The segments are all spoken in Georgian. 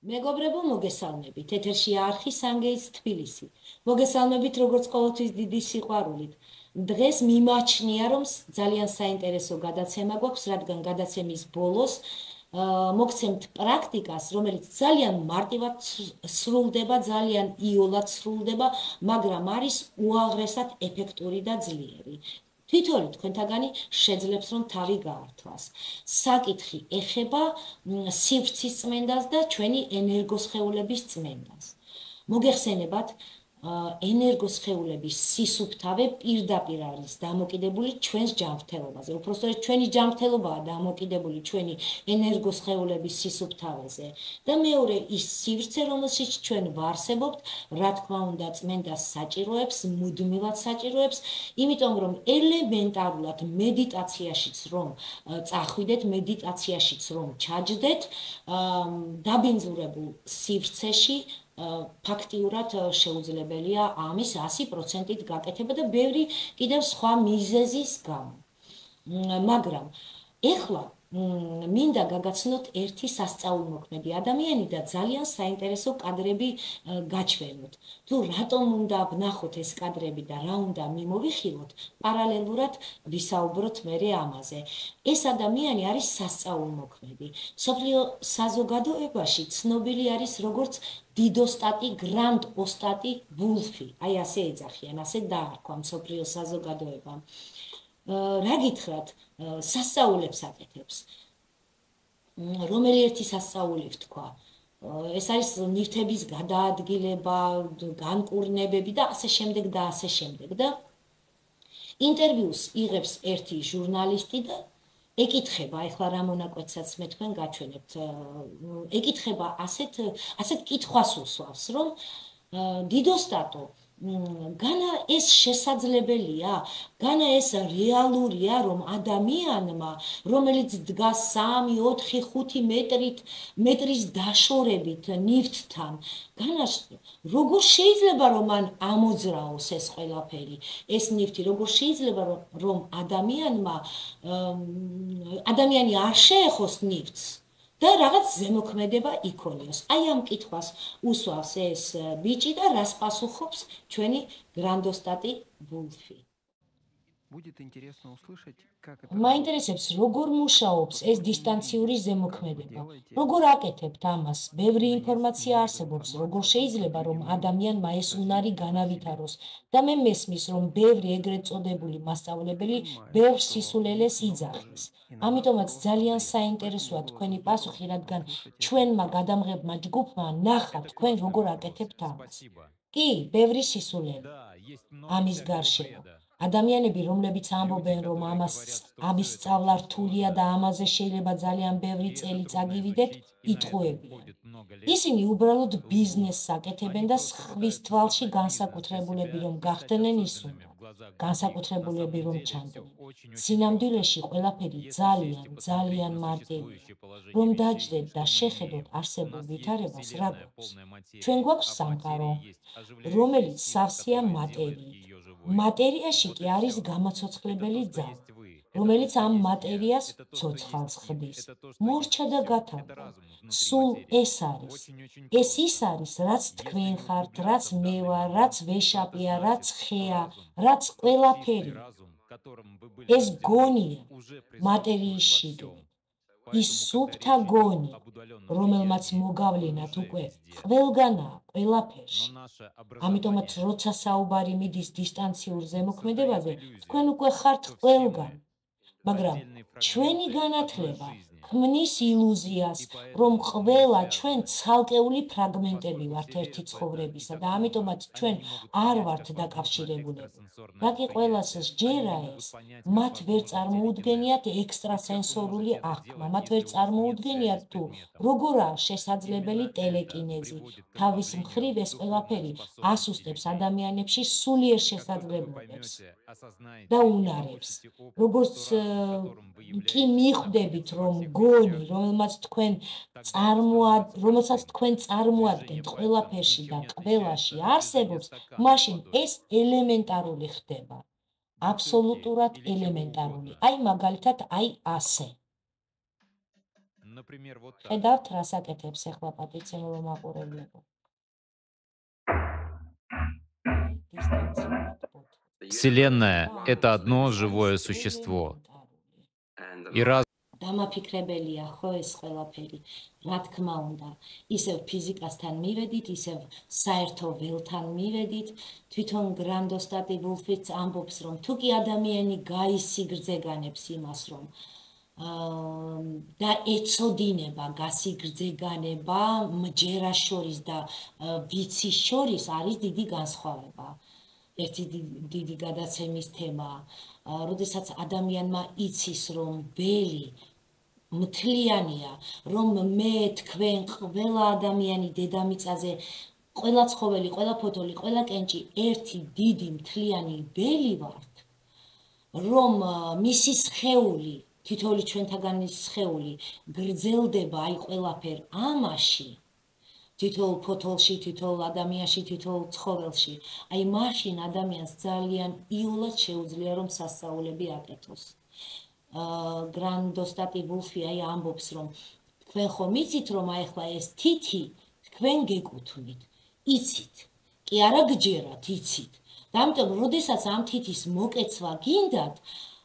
მეგობრებო, მოგესალმებით. ეთერში არხი სანგეის თბილისი. მოგესალმებით როგორც ყოველთვის დიდი სიყვარულით. დღეს მიმაჩნია, რომ ძალიან საინტერესო გადაცემა გვაქვს, რადგან გადაცემის ბოლოს მოგცემთ პრაქტიკას, რომელიც ძალიან მარტივად სრულდება, ძალიან იოლად სრულდება, მაგრამ არის უაღრესად ეფექტური და ძლიერი. თითოეული თქვენთაგანი შეძლებს რომ თავი გაართვას. საკითხი ეხება სივრცის წმენდას და ჩვენი ენერგოსხეულების წმენდას. მოგეხსენებათ, ენერგოსხეულების სისუფთავე პირდაპირ არის დამოკიდებული ჩვენს ჯანმრთელობაზე. უпростоრად ჩვენი ჯანმრთელობაა დამოკიდებული ჩვენი ენერგოსხეულების სისუფთავეზე. და მეორე ის სივრცე, რომელშიც ჩვენ ვარსებობთ, რა თქმა უნდა, წმენდას საჭიროებს, მუდმივად საჭიროებს, იმიტომ რომ ელემენტარულად მედიტაციაშიც რომ წახვიდეთ, მედიტაციაშიც რომ ჩაჯდეთ, დაბინძურებულ სივრცეში ფაქტიურად შეუძლებელია ამის 100%-ით გაკეთება და ბევრი კიდევ სხვა მიზეზის გამო. მაგრამ ეხლა მინდა გაგაცნოთ ერთი სასწაულმოქმედი ადამიანი და ძალიან საინტერესო კადრები გაჩვენოთ. თუ რატომ უნდა ვნახოთ ეს კადრები და რა უნდა მიმოვიხილოთ, პარალელურად ვისაუბროთ მერე ამაზე. ეს ადამიანი არის სასწაულმოქმედი. მსოფლიო საზოგადოებაში ცნობილი არის როგორც დიდოსტატი, გრანდ ოსტატი ვულფი. აი ასე ეძახიან, ასე დაარქვა მსოფლიო საზოგადოებამ. რა გითხრათ, სასწაულებს აკეთებს. რომელი ერთი სასწაული ვთქვა? ეს არის ნივთების გადაადგილება, განკურნებები და ასე შემდეგ და ასე შემდეგ. და ინტერვიუს იღებს ერთი ჟურნალისტი და ეკითხება, ეხლა რა მონაკვეთსაც მე თქვენ გაჩვენებთ, ეკითხება ასეთ კითხვას უსვავს, რომ დიდოსტატო, განა ეს შესაძლებელია, განა ეს რეალურია, რომ ადამიანმა, რომელიც დგას 3-4-5 მეტრის დაშორებით ნივთთან, განა როგორ შეიძლება რომ მან ამოძრაოს ეს ყველაფერი, ეს ნივთი, როგორ შეიძლება რომ ადამიანი არ შეეხოს ნივთს და რაღაც ზემოქმედება იქონიოს. აი ამ კითხვას უსვავს ეს ბიჭი და რას პასუხობს ჩვენი გრანდოსტატი ვულფი. მაინტერესებს, როგორ მუშაობს ეს დისტანციური ზემოქმედება, როგორ აკეთებთ ამას, ბევრი ინფორმაცია არსებობს, როგორ შეიძლება რომ ადამიანმა ეს უნარი განავითაროს და მე მესმის, რომ ბევრი ეგრეთ წოდებული მასწავლებელი ბევრ სისულელეს იძახის. ამიტომაც ძალიან საინტერესოა თქვენი პასუხი, რადგან ჩვენმა გადამღებმა ჯგუფმა ნახა თქვენ როგორ აკეთებთ ამას. კი, ბევრი სისულელე ამის გარშემო. ადამიანები, რომლებიც ამბობენ, რომ ამის სწავლა რთულია და ამაზე შეიძლება ძალიან ბევრი წელი წაგივიდეთ, იტყუებიან. ისინი უბრალოდ ბიზნესს აკეთებენ და სხვის თვალში განსაკუთრებულები რომ გახდნენ ის უნდა. განსაკუთრებულები რომ ჩანდნენ. სინამდვილეში ყველაფერი ძალიან მარტივია. რომ დაჯდეთ და შეხედოთ არსებულ ვითარებას, რა გვაქვს? ჩვენ გვაქვს სამყარო, რომელიც სავსეა მატერიით. მატერიაში კი არის გამაცოცხლებელი ძალა, რომელიც ამ მატერიას ცოცხალს ხდის. მორჩა და გათავდა. სულ ეს არის. ეს ის არის, რაც თქვენ ხართ, რაც მე ვარ, რაც ვეშაპია, რაც ხეა, რაც ყველაფერი. ეს გონია მატერიის შიგნით. ის სუფთა გონი, რომელმაც მოგავლენათ უკვე ყველგანაა, ყველაფერში. ამიტომაც როცა საუბარი მიდის დისტანციურ ზემოქმედებაზე, თქვენ უკვე ხართ ყველგან. მაგრამ ჩვენი განათლება ქმნის ილუზიას, რომ ყველა ჩვენ ცალკეული ფრაგმენტები ვართ ერთი ცხოვრებისა და ამიტომაც ჩვენ არ ვართ დაკავშირებულები. რა კი ყველას სჯერა ეს, მათ ვერ წარმოუდგენიათ ექსტრასენსორული აღქმა, მათ ვერ წარმოუდგენიათ თუ როგორაა შესაძლებელი ტელეკინეზი. თავის მხრივ ეს ყველაფერი ასუსტებს ადამიანებში სულიერ შესაძლებლობებს და უნარებს. როგორც კი მიხვდებით, რომ გონი, რომელსაც თქვენ წარმოადგენთ ყველაფერში და ყველაში არსებობს, მაშინ ეს ელემენტარული ხდება. აბსოლუტურად ელემენტარული. აი მაგალითად, აი ასე. ხედავთ, რას აკეთებს ახლა პატიცემულო მაყურებლებო. Вселенная — это одно живое существо. И раз დამაფიქრებელია ხო ეს ყველაფერი, რა თქმა უნდა, ისევ ფიზიკასთან მივედით, ისევ საერთო ველთან მივედით, თვითონ გრანდოსტატი ვულფიც ამბობს, რომ თუ კი ადამიანი გაისიგრძეგანებს იმას, რომ და ეწოდინება გასიგრძეგანება მჯერას შორის და ვიცის შორის არის დიდი განსხვავება. ერთი დიდი გადაცემის თემაა, როდესაც ადამიანმა იცის, რომ ველი მთლიანია, რომ მე თქვენ ყველა ადამიანი დედამიწაზე, ყველა ცხოველი, ყველა ფოთოლი, ყველა კენჭი ერთი დიდი მთლიანი ველი ვართ, რომ მისი სხეული, თითოეული ჩვენთაგანის სხეული გრძელდება აი ყველაფერ ამაში, თითოეულ ფოთოლში, თითოეულ ადამიანში, თითოეულ ცხოველში, აი მაშინ ადამიანს ძალიან იოლად შეუძლია რომ სასწაულები აკეთოს. გრანდოსტატი ვულფი აი ამბობს, რომ თქვენ ხომ იცით, რომ აი ახლა ეს თითი თქვენ გეკუთვნით, იცით, კი არა გჯერათ, იცით. და ამიტომ, როდესაც ამ თითის მოკეცვა გინდათ,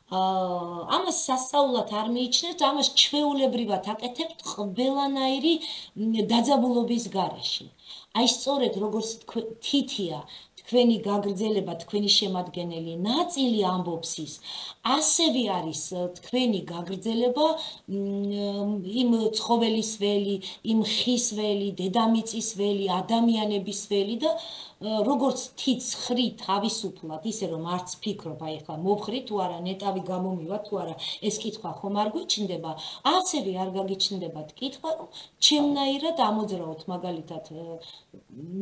ამას სასწაულად არ მიიჩნევთ, ამას ჩვეულებრივად აკეთებთ ყველანაირი დაძაბულობის გარეშე. აი სწორედ როგორც თითია თქვენი გაგრძელება, თქვენი შემადგენელი ნაწილი ამბობს ის, ასევე არის თქვენი გაგრძელება იმ ცხოველის ველი, იმ ხის ველი, დედამიწის ველი, ადამიანების ველი და როგორც თითს ხრი თავისუფლად, ისე რომ არც ფიქრობ, აი ახლა მოვხრი თუ არა, ნეტავი გამომივა თუ არა, ეს კითხვა ხომ არ გვიჩნდება, ასევე არ გაგიჩნდებათ კითხვა, რომ ჩემნაირად ამოძრავოთ მაგალითად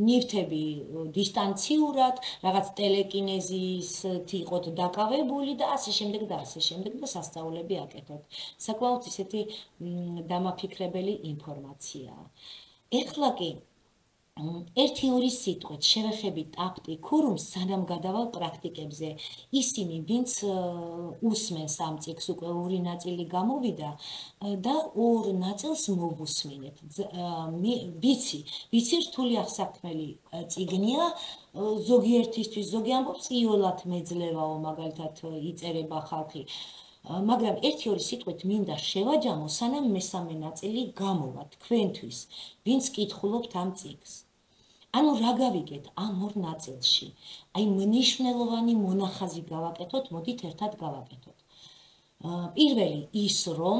ნივთები დისტანციურად, რაღაც ტელეკინეზით იყოთ დაკავებული და ასე შემდეგ და ასე შემდეგ და სასწაულები აკეთოთ. საკმაოდ ისეთი დამაფიქრებელი ინფორმაციაა. ეხლა კი ერთი ორი სიტყვით შევეხებით ტაპტი ქურუმს, სანამ გადავალ პრაქტიკებზე. ისინი, ვინც უსმენს ამ წიგნს, უკვე ორი ნაწილი გამოვიდა და ორ ნაწილს მოვუსმინეთ. ვიცი რთული აღსაქმელი წიგნია, ზოგიერთისთვის, ზოგი ამბობს იოლად მეძლევაო, მაგალითად იწერება ხალხი. მაგრამ ერთი ორი სიტყვით მინდა შევაჯამო, სანამ მესამე ნაწილი გამოვა თქვენთვის, ვინც კითხულობთ ამ წიგნს. ანუ რა გავიგეთ ამ ორ ნაწილში? აი მნიშვნელოვანი მონახაზი გავაკეთოთ, მოდით ერთად გავაკეთოთ. პირველი ის, რომ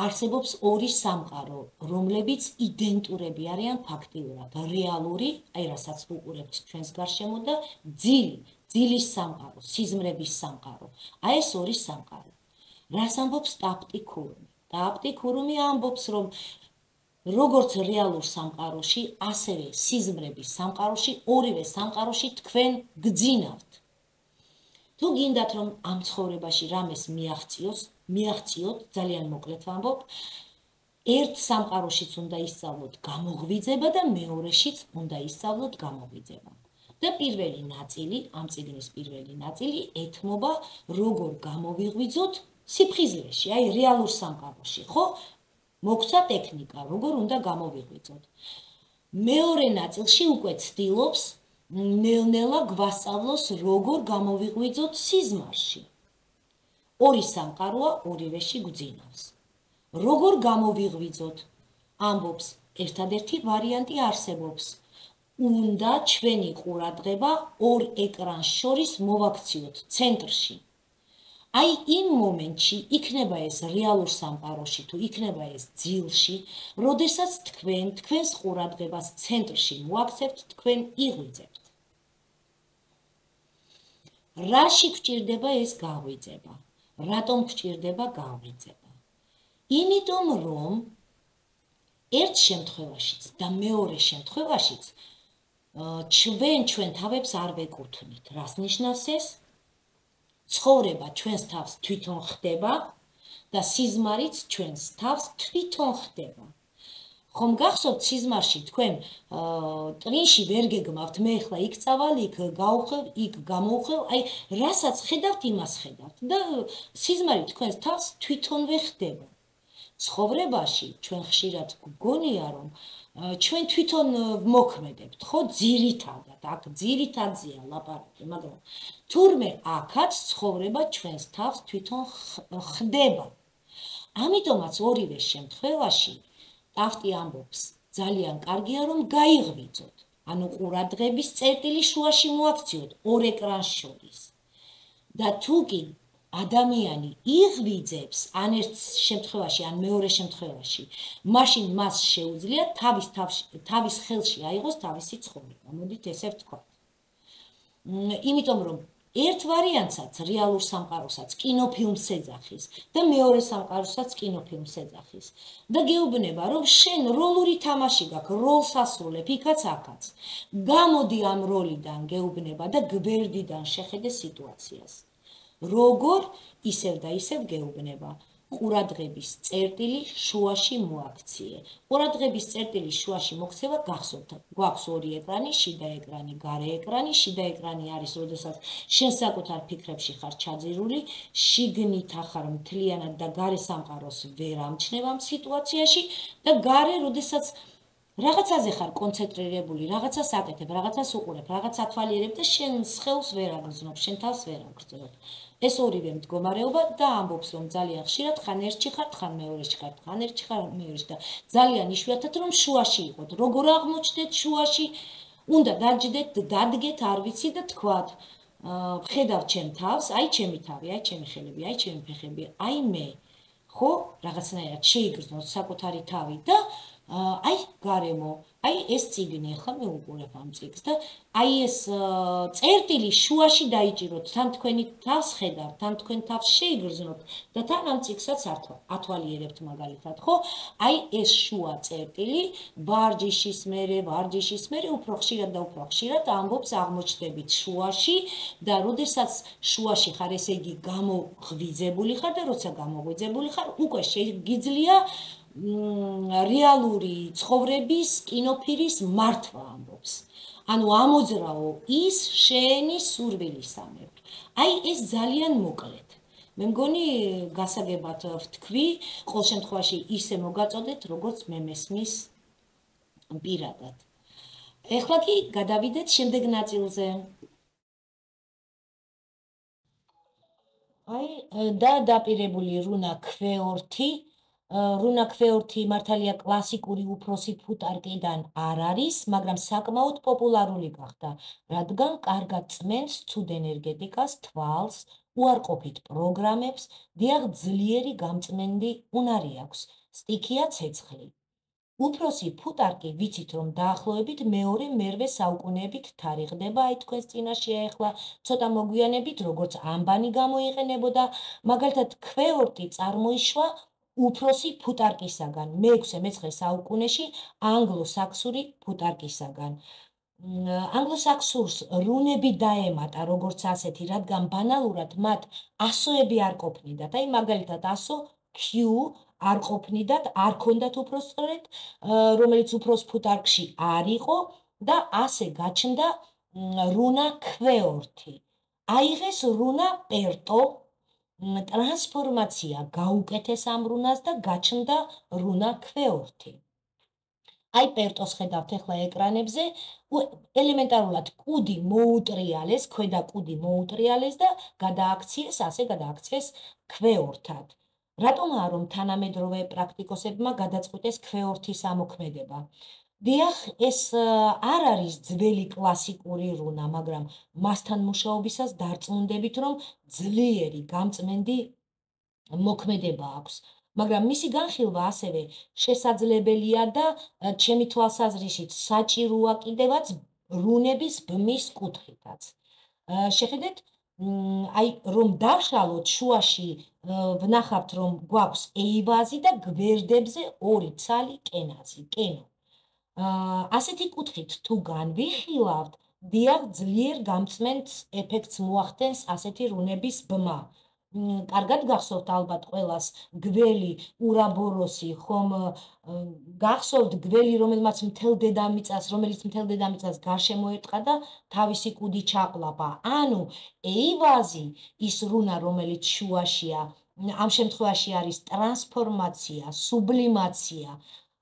არსებობს ორი სამყარო, რომლებიც იდენტურები არიან ფაქტიურად, რეალური, აი რასაც ვუყურებთ ჩვენს გარშემო და ძილის სამყარო, სიზმრების სამყარო. აი ეს ორი სამყარო. რას ამბობს ტაპტი ქურუმი? ტაპტი ქურუმი ამბობს, რომ როგორც რეალურ სამყაროში, ასევე სიზმრების სამყაროში, ორივე სამყაროში თქვენ გძინავთ. თუ გინდათ რომ ამ ცხოვრებაში რამეს მიაღწიოთ, ძალიან მოკლედ ვამბობ, ერთ სამყაროშიც უნდა ისწავლოთ გამოღვიძება და მეორეშიც უნდა ისწავლოთ გამოღვიძება. და პირველი ნაწილი, ამ წიგნის პირველი ნაწილი ეთმობა როგორ გამოვიღვიძოთ სიფხიზლეში, აი რეალურ სამყაროში, ხო? მოგცა ტექნიკა, როგორ უნდა გამოვიღვიძოთ. მეორე ნაწილში უკვე ცდილობს ნელ-ნელა გვასწავლოს როგორ გამოვიღვიძოთ სიზმარში. ორი სამყაროა, ორივეში გვძინავს. როგორ გამოვიღვიძოთ? ამბობს, ერთადერთი ვარიანტი არსებობს. უნდა ჩვენი ყურადღება ორ ეკრანს შორის მოვაქციოთ ცენტრში. აი იმ მომენტში იქნება ეს რეალურ სამყაროში თუ იქნება ეს ძილში, როდესაც თქვენს ყურადღებას ცენტრში მოაქცევთ, თქვენ იღვიძებთ. რაში გვჭირდება ეს გაღვიძება? რატომ გვჭირდება გაღვიძება? იმიტომ რომ ერთ შემთხვევაშიც და მეორე შემთხვევაშიც ჩვენ თავებს არ ვეკუთვნით. რას ნიშნავს ეს? ცხოვრება ჩვენს თავს თვითონ ხდება და სიზმარიც ჩვენს თავს თვითონ ხდება. ხომ გახსოვთ სიზმარში თქვენ ტრინში ვერ გეგმავთ, მე ახლა იქ წავალ, იქ გავხევ, იქ გამოვხევ, აი რასაც ხედავთ, იმას ხედავთ და სიზმარი თქვენს თავს თვითონვე ხდება. ცხოვრებაში ჩვენ ხშირად გგონია რომ ჩვენ თვითონ მოქმედებთ, ხო, ძირითადად, აქ ძირითადია ლაპარაკი, მაგრამ თურმე აქაც ცხოვრება ჩვენს თავს თვითონ ხდება. ამიტომაც ორივე შემთხვევაში ტაფტი ამბობს, ძალიან კარგია რომ გაიღვიძოთ, ანუ ყურადღების წერტილი შუაში მოაქციოთ ორ ეკრანს შორის. და თუ კი ადამიანი იღვიძებს ან ერთ შემთხვევაში, ან მეორე შემთხვევაში, მაშინ მას შეუძლია თავის ხელში აიღოს თავისი ცხოვრება. მოდით ესე ვთქვათ. იმიტომ რომ ერთ ვარიანტსაც რეალურ სამყაროსაც კინოფილმს ეძახის და მეორე სამყაროსაც კინოფილმს ეძახის. და გეუბნება რომ შენ როლური თამაში გაქვს, როლს ასრულებ იქაც აქაც. გამოდი ამ როლიდან გეუბნება და გვერდიდან შეხედე სიტუაციას. როგორ ისევ და ისევ გეუბნება. ყურადღების წერტილი შუაში მოაქციე. ყურადღების წერტილი შუაში მოქცევა გახსოვთ. გვაქვს ორი ეკრანი, შიდა ეკრანი, გარე ეკრანი. შიდა ეკრანი არის, როდესაც შენ საკუთარ ფიქრებში ხარ ჩაძირული, შიგნით ახარ მთლიანად და გარე სამყაროს ვერ ამჩნევ ამ სიტუაციაში და გარე, როდესაც რაღაცაზე ხარ კონცენტრირებული, რაღაცას აკეთებ, რაღაცას უყურებ, რაღაც ათვალიერებ და შენ სხეულს ვერ აგრძნობ, შენ თავს ვერ აგრძნობ. ეს ორივე მდგომარეობა და ამბობს რომ ძალიან ხშირად ხან ერთში ხარ, ხან მეორეში ხარ, ხან ერთში ხარ, მეორეში და ძალიან იშვიათად რომ შუაში იყოთ. როგორ აღმოჩნდეთ შუაში? უნდა დაჯდეთ, დადგეთ, არ ვიცი და თქვათ, ხედავ ჩემ თავს, აი ჩემი თავი, აი ჩემი ხელები, აი ჩემი ფეხები, აი მე. ხო, რაღაცნაირად შეიგრძნოთ საკუთარი თავი და აი გარემო, აი ეს წიგნი, ახლა მე უყურებ ამ წიგნს და აი ეს წერტილი შუაში დაიჭიროთ, თან თქვენი თავს ხედავთ, თან თქვენ თავს შეიგრძნოთ და თან ამ წიგნსაც ათვალიერებთ მაგალითად, ხო? აი ეს შუა წერტილი ვარჯიშის მერე უფრო ხშირად და უფრო ხშირად ამბობს აღმოჩნდებით შუაში და როდესაც შუაში ხარ, ესე იგი გამოღვიძებული ხარ და როცა გამოღვიძებული ხარ, უკვე შეგიძლია რეალური ცხოვრების კინოფილმის მართვა ამბობს. ანუ ამოძრავო ის შენი სურვილისამებრ. აი ეს ძალიან მოკლედ. მე მგონი გასაგებად ვთქვი, ყოველ შემთხვევაში ისე მოგაწოდეთ, როგორც მე მესმის პირადად. ეხლა კი გადავიდეთ შემდეგ ნაწილზე. აი და დაპირებული რუნა ქვეორთი რუნა ქვეორთი მართალია კლასიკური უფროსი ფუტარკიდან არ არის, მაგრამ საკმაოდ პოპულარული გახდა, რადგან კარგად წმენს ცუდ ენერგეტიკას, თვალს, უარყოფით პროგრამებს, დიახ ძლიერი გამწმენდი უნარი აქვს, სტიქია ცეცხლი. უფროსი ფუტარკი ვიცით რომ დაახლოებით მეორე-მერვე საუკუნეებით თარიღდება, აი თქვენს წინაშეა ეხლა ცოტა მოგვიანებით, როგორც ამბანი გამოიყენებოდა, მაგალითად ქვეორთი წარმოიშვა უფროსი ფუტარკისაგან, მე-6-მე-9 საუკუნეში ანგლო-საქსური ფუტარკისაგან. ანგლო-საქსურს რუნები დაემატა როგორც ასეთი, რადგან ბანალურად მათ ასოები არ ყოფნიდათ, აი მაგალითად ასო Q არ ყოფნიდათ, არ ქონდათ უბრალოდ, რომელიც უფროს ფუტარკში არ იყო და ასე გაჩნდა რუნა ქვეორთი. აიღეს რუნა პერტო, ტრანსფორმაცია გაუკეთეს ამ რუნას და გაჩნდა რუნა ქვეორთი. აი პერტოს ხედავთ ახლა ეკრანებზე, ელემენტარულად კუდი მოუტრიალეს, ქვედა კუდი მოუტრიალეს და გადააქციეს, ასე გადააქციეს ქვეორთად. რატომაა რომ თანამედროვე პრაქტიკოსებმა გადაწყვიტეს ქვეორთის ამოქმედება? დიახ, ეს არ არის ძველი კლასიკური რუნა, მაგრამ მასთან მუშაობისას დარწმუნდებით, რომ ძლიერი გამწმენდი მოქმედება აქვს. მაგრამ მისი განხილვა ასევე შესაძლებელია და ჩემი თვალსაზრისით საჭიროა კიდევაც რუნების ბმის კუთხითაც. შეხედეთ, აი რომ დავშალოთ შუაში ვნახავთ რომ გვაქვს ეივაზი და გვერდებზე ორი ცალი კენაზი, კენო. ასეთი კუთხით თუ განვიხილავთ, დიახ ძლიერ გამწმენდ ეფექტს მოახდენს ასეთი რუნების ბმა. კარგად გახსოვთ ალბათ ყველას გველი ურაბოროსი, ხომ გახსოვთ გველი, რომელიც მთელ დედამიწას გარშემო ერტყა და თავისი კუდი ჩაყლაპა. ანუ ეივაზი ის რუნა, რომელიც შუაშია, ამ შემთხვევაში არის ტრანსფორმაცია, სუბლიმაცია,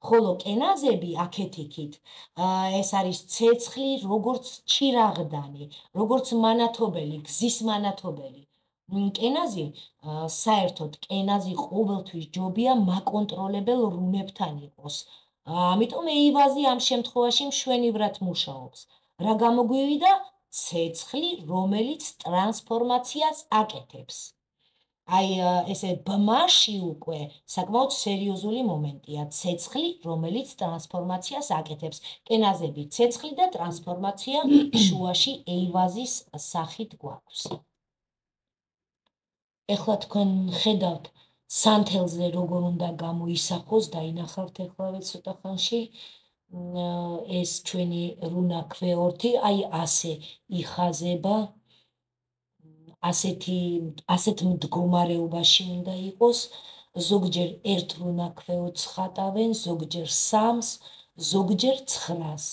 ხოლო კენაზები აქეთ-იქით ეს არის ცეცხლი, როგორც ჩირაღდანი, როგორც მანათობელი, გზის მანათობელი. კენაზი საერთოდ კენაზი ყოველთვის ჯობია მაკონტროლებელ რუნებთან იყოს. ამიტომ ეივაზი ამ შემთხვევაში მშვენივრად მუშაობს. რა გამოგვივიდა? ცეცხლი, რომელიც ტრანსფორმაციას აკეთებს. აი ესე ბმაში უკვე საკმაოდ სერიოზული მომენტია. ცეცხლი, რომელიც ტრანსფორმაციას აკეთებს. კენაზები, ცეცხლი და ტრანსფორმაცია შუაში ეივაზის სახით გვაქვს. ეხლა თქვენ ხედავთ სანთელზე როგორ უნდა გამოისახოს, დაინახავთ ეხლავე ცოტა ხანში ეს ჩვენი რუნა ქვეორთი, აი ასე იხაზება, ასეთ მდგომარეობაში უნდა იყოს, ზოგჯერ ერთ რუნა ქვეორთს ხატავენ, ზოგჯერ 3-ს, ზოგჯერ 9-ს,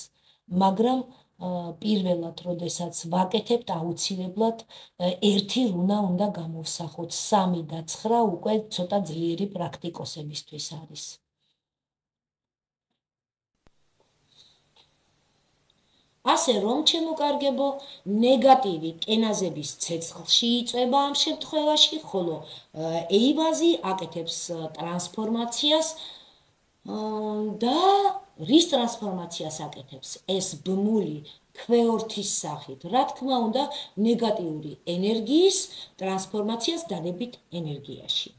მაგრამ პირველად, როდესაც ვაკეთებთ, აუცილებლად ერთი რუნა უნდა გამოვსახოთ. 3 და 9 უკვე ცოტა ძლიერი პრაქტიკოსებისთვის არის. ასე რომ, ჩემოკარგებო, ნეგატივი კენაზების ცეცხლში იწვება ამ შემთხვევაში, ხოლო ეივაზი აკეთებს ტრანსფორმაციას და რის ტრანსფორმაციას აკეთებს? ეს ბმული ქვეორთის სახით. რა თქმა უნდა, ნეგატიური ენერგიის ტრანსფორმაციას დადებით ენერგიაში.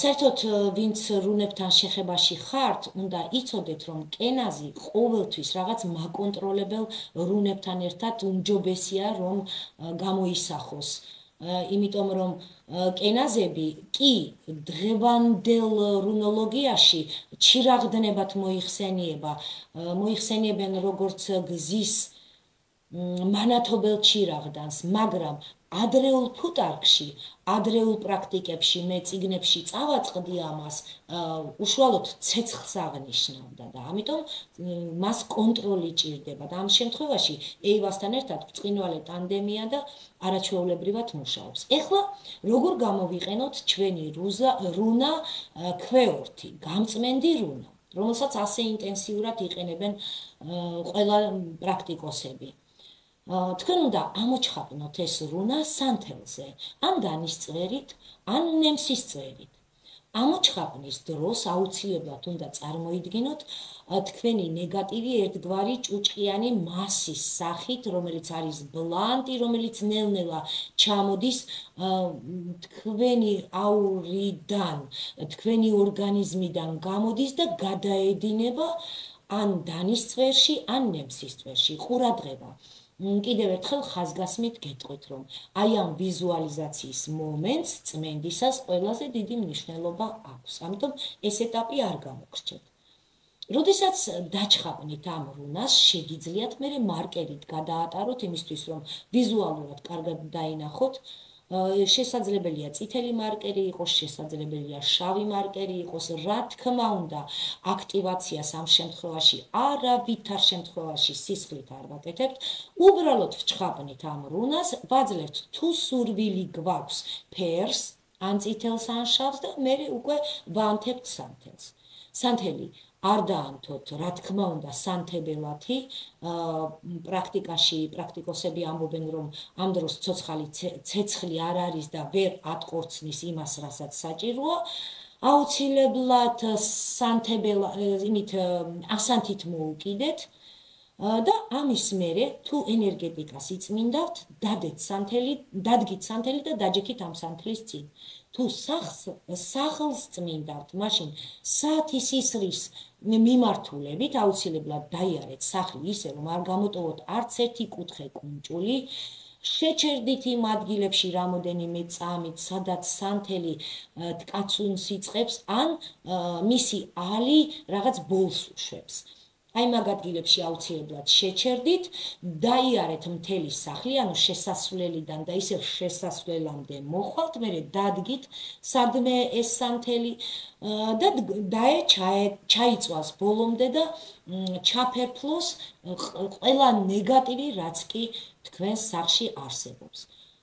საერთოდ, ვინც რუნებთან შეხებაში ხართ, უნდა იცოდეთ, რომ კენაზი ყოველთვის რაღაც მაკონტროლებელ რუნებთან ერთად უმჯობესია, რომ გამოისახოს. იმიტომ რომ კენაზები კი დღევანდელ რუნოლოგიაში ჩირაღდნებად მოიხსენიებენ როგორც გზის მანათობელ ჩირაღდანს, მაგრამ ადრეულ ფუტარკში, ადრეულ პრაქტიკებში მე წიგნებში წავაწყდი ამას, უშუალოდ ცეცხლს აღნიშნავდა და ამიტომ მას კონტროლი ჭირდება და ამ შემთხვევაში ეივასთან ერთად ბრწყინვალე ტანდემია და არაჩვეულებრივად მუშაობს. ეხლა როგორ გამოვიყენოთ ჩვენი რუნა ქვეორთი, გამწმენდი რუნა, რომელსაც ასე ინტენსიურად იყენებენ ყველა პრაქტიკოსები. თქვენ უნდა ამოჩხაპნოთ ეს რუნა სანთელზე, ან დანის წვერით, ან ნემსის წვერით. ამოჩხაპნის დროს აუცილებლად უნდა წარმოიდგინოთ თქვენი ნეგატივი ერთგვარი ჭუჭყიანი მასის სახით, რომელიც არის ბლანტი, რომელიც ნელ-ნელა ჩამოდის თქვენი აურიდან, თქვენი ორგანიზმიდან გამოდის და გადაედინება ან დანის წვერში, ან ნემსის წვერში. ყურადღება. კიდევ ერთხელ ხაზგასმით გეტყვით, რომ აი ამ ვიზუალიზაციის მომენტს წმენდისას ყველაზე დიდი მნიშვნელობა აქვს. ამიტომ ეს ეტაპი არ გამოგრჩეთ. როდესაც დაჩხაპნით ამ რუნას, შეგიძლიათ მერე მარკერით გადაატაროთ იმისთვის, რომ ვიზუალურად კარგად დაინახოთ. შესაძლებელია წითელი მარკერი იყოს, შესაძლებელია შავი მარკერი იყოს, რა თქმა უნდა, აქტივაციას ამ შემთხვევაში არავითარ შემთხვევაში სისხლით არ ვაკეთებთ, უბრალოდ ვჩხაპნით ამ რუნას, ვაძლევთ თუ სურვილი გვაქვს ფერს, ან წითელს, ან შავს და მერე უკვე ვანთებთ სანთელს. სანთელი არ დაანთოთ, რა თქმა უნდა, სანთებელათი. პრაქტიკაში პრაქტიკოსები ამბობენ, რომ ამ დროს ცოცხალი ცეცხლი არ არის და ვერ ატყორცნის იმას, რასაც საჭიროა. აუცილებლად ასანთით მოუკიდეთ და ამის მერე თუ ენერგეტიკას იწმინდავთ, დადგით სანთელი და დაჯექით ამ სანთლის წინ. თუ სახლს წმინდავთ, მაშინ საათის ისრის მიმართულებით აუცილებლად დაიარეთ სახლი ისე, რომ არ გამოტოვოთ არც ერთი კუთხე კუნჭული, შეჩერდით იმ ადგილებში რამოდენიმე წამით, სადაც სანთელი ткаცუნს იწყებს, ან მისი ალი რაღაც ბოლს უშვებს. აი მაგ ადგილებში აუცილებლად შეჩერდით, დაიარეთ მთელი სახლი, ანუ შესასვლელიდან და ისევ შესასვლელამდე მოხვალთ, მერე დადგით სადმე ეს სანთელი და ჩაიწვას ბოლომდე და ჩაფერფლოს ყველა ნეგატივი, რაც კი თქვენს სახლში არსებობს.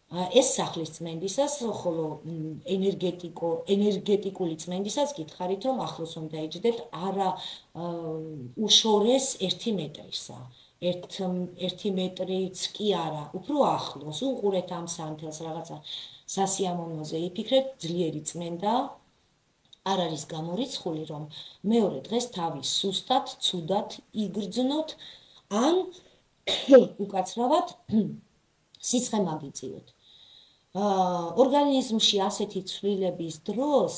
ეს სახლის წმენდისას, ხოლო ენერგეტიკული წმენდისას გითხარით, რომ ახლოს უნდა იჯდეთ არა უშორეს 1 მეტრისა. 1 მეტრიც კი არა, უფრო ახლოს, უყურეთ ამ სანთელს რაღაცა სასიამოვნოზე იფიქრეთ, ძლიერი წმენდა არ არის გამორიცხული, რომ მეორე დღეს თავი სუსტად, ცუდად იგრძნოთ, ან უკაცრავად სიცხე მაგიწიოთ. ორგანიზმში ასეთი ცვლილების დროს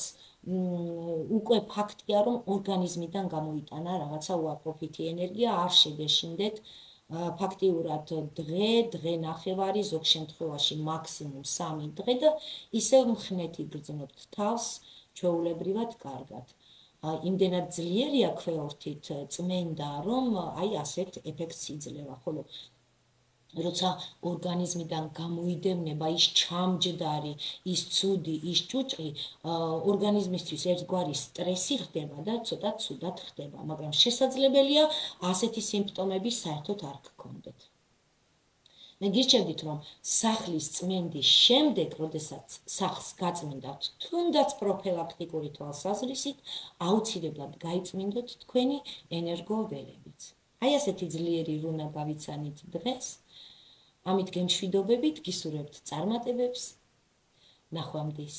უკვე ფაქტია, რომ ორგანიზმიდან გამოიტანა რაღაცა უარყოფითი ენერგია, არ შეგეშინდეთ. ფაქტიურად დღე ნახევარი, ზოგ შემთხვევაში მაქსიმუმ 3 დღე და ისევ მხნეთ იგრძნობთ თავს, ჩვეულებრივად კარგად. იმდენად ძლიერია ქვევრთით წმენდა, რომ აი ასეთ ეფექტს იძლევა, ხოლო როცა ორგანიზმიდან გამოიდევნება ის ჩამჯდარი, ის ცუდი, ის ჭუჭი, ორგანიზმისთვის ერთგვარი სტრესი ხდება და ცოტა ცუდად ხდება, მაგრამ შესაძლებელია ასეთი სიმპტომები საერთოდ არ გქონდეთ. მე გირჩევდით, რომ სახლის წმენდის შემდეგ, როდესაც სახლს გაწმინდავთ, თუნდაც პროფილაქტიკური თვალსაზრისით, აუცილებლად გაიწმინდოთ თქვენი ენერგოველებიც. აი ასეთი ძლიერი რუნა გავიცანით დღეს. ამით გემშვიდობებით, გისურვებთ წარმატებებს. ნახვამდის.